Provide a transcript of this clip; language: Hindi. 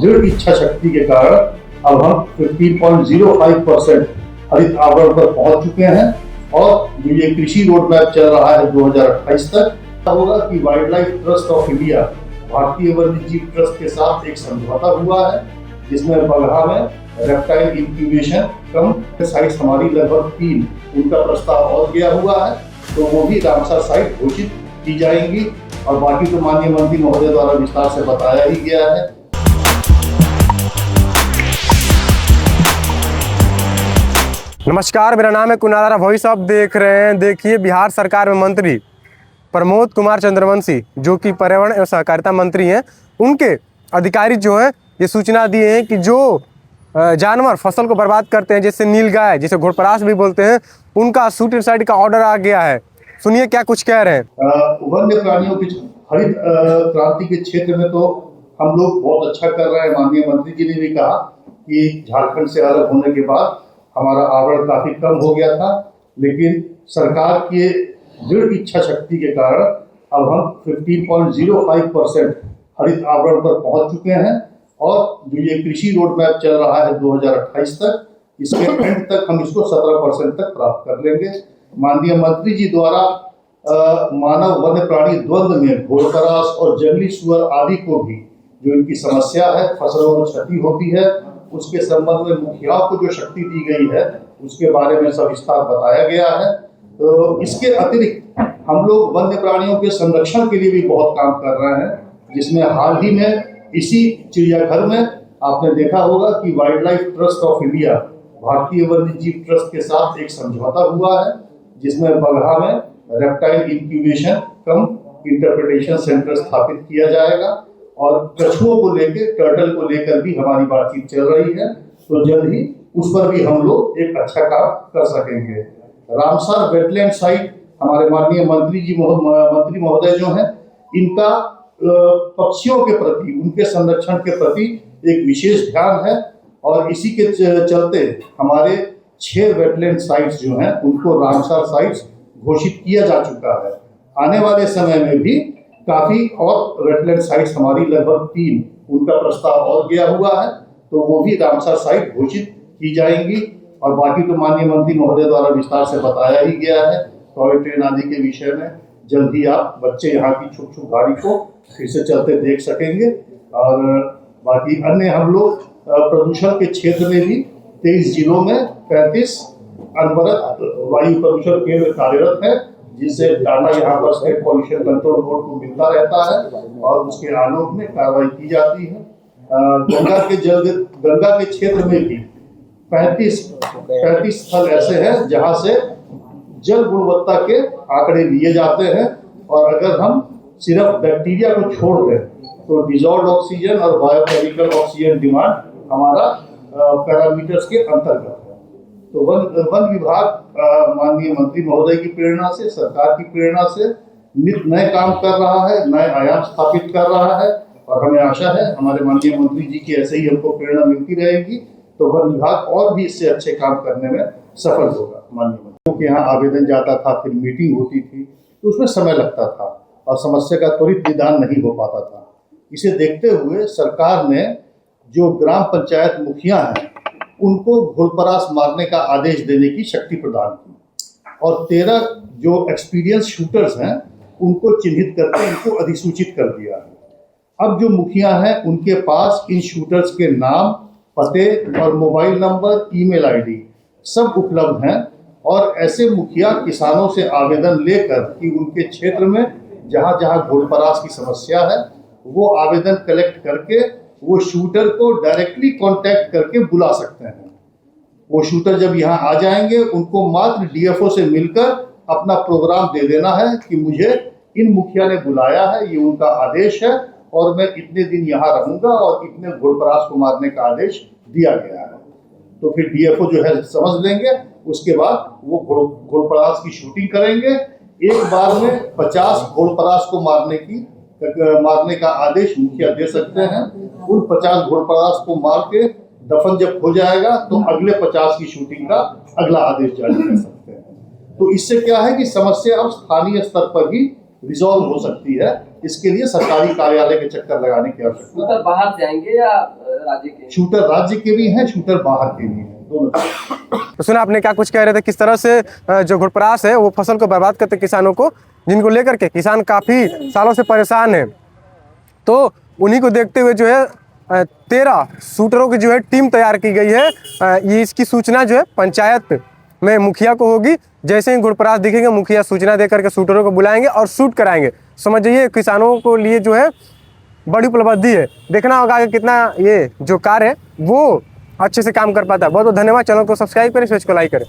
दृढ़ इच्छा शक्ति के कारण अब हम 15.05% हरित आवरण पर पहुंच चुके हैं और ये कृषि रोड मैप चल रहा है 2028 तक। होगा कि wild life trust of India भारतीय वन्य जीव ट्रस्ट के साथ एक समझौता हुआ है, जिसमें बगहा में रेप्टाइल इंक्यूबेशन कम साइट्स हमारी लगभग 3 उनका प्रस्ताव और गया हुआ है, तो वो भी रामसर साइट घोषित की जाएंगी और बाकी तो माननीय मंत्री महोदय द्वारा विस्तार से बताया ही गया है। नमस्कार, मेरा नाम है कुनाल, वॉइस आप देख रहे हैं। देखिए, बिहार सरकार में मंत्री प्रमोद कुमार चंद्रवंशी, जो कि पर्यावरण एवं सहकारिता मंत्री हैं, उनके अधिकारी जो हैं ये सूचना दिए हैं कि जो जानवर फसल को बर्बाद करते हैं, जैसे नीलगाय, जिसे घोड़परास भी बोलते हैं, उनका शूट एंड साइड का ऑर्डर आ गया है। सुनिए क्या कुछ कह रहे हैं। वन्य प्राणियों की हरित क्रांति के क्षेत्र में तो हम लोग बहुत अच्छा कर रहे हैं। माननीय मंत्री जी ने भी कहा कि झारखंड से अलग होने के बाद हमारा आवरण काफी कम हो गया था, लेकिन सरकार की दृढ़ इच्छा शक्ति के कारण अब हम 15.05% हरित आवरण पर पहुंच चुके हैं और जो ये कृषि रोड मैप चल रहा है 2028 तक, इसके एंड तक हम इसको 17% तक प्राप्त कर लेंगे। माननीय मंत्री जी द्वारा मानव वन्य प्राणी द्वंद्व में घोड़परास और जंगली सुअर आदि को भी जो इनकी समस्या है, फसलों में क्षति होती है, उसके संबंध में मुखियाओं को जो शक्ति दी गई है उसके बारे में सविस्तार बताया गया है। तो इसके अतिरिक्त हम लोग वन्य प्राणियों के संरक्षण के लिए भी बहुत काम कर रहे हैं, जिसमें हाल ही में इसी चिड़ियाघर में आपने देखा होगा कि wild life trust of India भारतीय वन्य जीव ट्रस्ट के साथ एक समझौता हुआ है, जिसमें बगहा में रेप्टाइल इंक्यूबेशन कम इंटरप्रिटेशन सेंटर स्थापित किया जाएगा और कछुओं को लेकर, टर्टल को लेकर भी हमारी बातचीत चल रही है, तो जल्द ही उस पर भी हम लोग एक अच्छा काम कर सकेंगे। रामसर वेटलैंड साइट हमारे माननीय मंत्री महोदय जो हैं, इनका पक्षियों के प्रति, उनके संरक्षण के प्रति एक विशेष ध्यान है और इसी के चलते हमारे 6 वेटलैंड साइट्स जो हैं उनको रामसर साइट्स घोषित किया जा चुका है। आने वाले समय में भी काफी और वेटलैंड साइट्स हमारी लगभग 3 उनका प्रस्ताव और गया हुआ है, तो वो भी रामसर साइट घोषित की जाएंगी और बाकी तो माननीय मंत्री महोदय द्वारा विस्तार से बताया ही गया है। टॉय ट्रेन आदि के विषय में जल्द ही आप बच्चे यहाँ की छुक छुक गाड़ी को फिर से चलते देख सकेंगे और बाकी अन्य हम लोग प्रदूषण के क्षेत्र में भी 23 जिलों में 35 अनवरत वायु प्रदूषण केंद्र कार्यरत है, जिससे डाटा यहाँ पर स्टेट पॉल्यूशन कंट्रोल बोर्ड को मिलता रहता है और उसके आलोक में कार्रवाई की जाती है। गंगा के क्षेत्र में भी 35 स्थल ऐसे हैं जहाँ से जल गुणवत्ता के आंकड़े लिए जाते हैं और अगर हम सिर्फ बैक्टीरिया को छोड़ दें तो डिजॉल्व्ड ऑक्सीजन और बायोकेमिकल ऑक्सीजन डिमांड हमारा पैरामीटर्स के अंतर्गत है। तो वन विभाग माननीय मंत्री महोदय की प्रेरणा से, सरकार की प्रेरणा से नित नए काम कर रहा है, नए आयाम स्थापित कर रहा है और हमें आशा है हमारे माननीय मंत्री जी की ऐसे ही हमको प्रेरणा मिलती रहेगी, तो वन विभाग और भी इससे अच्छे काम करने में सफल होगा। माननीय मंत्री के यहाँ आवेदन जाता था, फिर मीटिंग होती थी, तो उसमें समय लगता था और समस्या का त्वरित निदान नहीं हो पाता था। इसे देखते हुए सरकार ने जो ग्राम पंचायत मुखिया हैं उनको घोड़परास मारने का आदेश देने की शक्ति प्रदान की और 13 जो एक्सपीरियंस शूटर्स हैं उनको चिन्हित करके इनको अधिसूचित कर दिया है। अब जो मुखिया हैं उनके पास इन शूटर्स के नाम, पते और मोबाइल नंबर, ईमेल आईडी सब उपलब्ध हैं और ऐसे मुखिया किसानों से आवेदन लेकर कि उनके क्षेत्र में जहाँ जहाँ घोड़परास की समस्या है वो आवेदन कलेक्ट करके वो शूटर को डायरेक्टली कांटेक्ट करके बुला सकते हैं। वो शूटर जब यहाँ आ जाएंगे उनको मात्र डीएफओ से मिलकर अपना प्रोग्राम दे देना है कि मुझे इन मुखिया ने बुलाया है, ये उनका आदेश है और मैं इतने दिन यहाँ रहूंगा और इतने घोड़परास को मारने का आदेश दिया गया है। तो फिर डीएफओ जो है समझ लेंगे, उसके बाद वो घोड़परास की शूटिंग करेंगे। एक बार में 50 घोड़परास को मारने का आदेश मुखिया दे सकते हैं। उन 50 घोड़परास को मार के दफन जब हो जाएगा तो अगले 50 की शूटिंग का अगला आदेश जारी कर सकते हैं। तो इससे क्या है कि समस्या अब स्थानीय स्तर पर ही रिजॉल्व हो सकती है। इसके लिए सरकारी कार्यालय के चक्कर लगाने की आवश्यकता बाहर जाएंगे या शूटर राज्य के भी हैं, शूटर बाहर के भी हैं, दोनों। तो सुना आपने क्या कुछ कह रहे थे, किस तरह से जो घुड़परास है वो फसल को बर्बाद करते किसानों को, जिनको लेकर के किसान काफ़ी सालों से परेशान है। तो उन्हीं को देखते हुए जो है 13 शूटरों की जो है टीम तैयार की गई है। ये इसकी सूचना जो है पंचायत में मुखिया को होगी। जैसे ही घुड़परास दिखेंगे मुखिया सूचना दे करके शूटरों को बुलाएंगे और शूट कराएंगे। समझ जाइए किसानों को लिए जो है बड़ी उपलब्धि है। देखना होगा कि कितना ये जो कार है वो अच्छे से काम कर पाता है। बहुत बहुत धन्यवाद। चैनल को सब्सक्राइब करें, पेज को लाइक करें।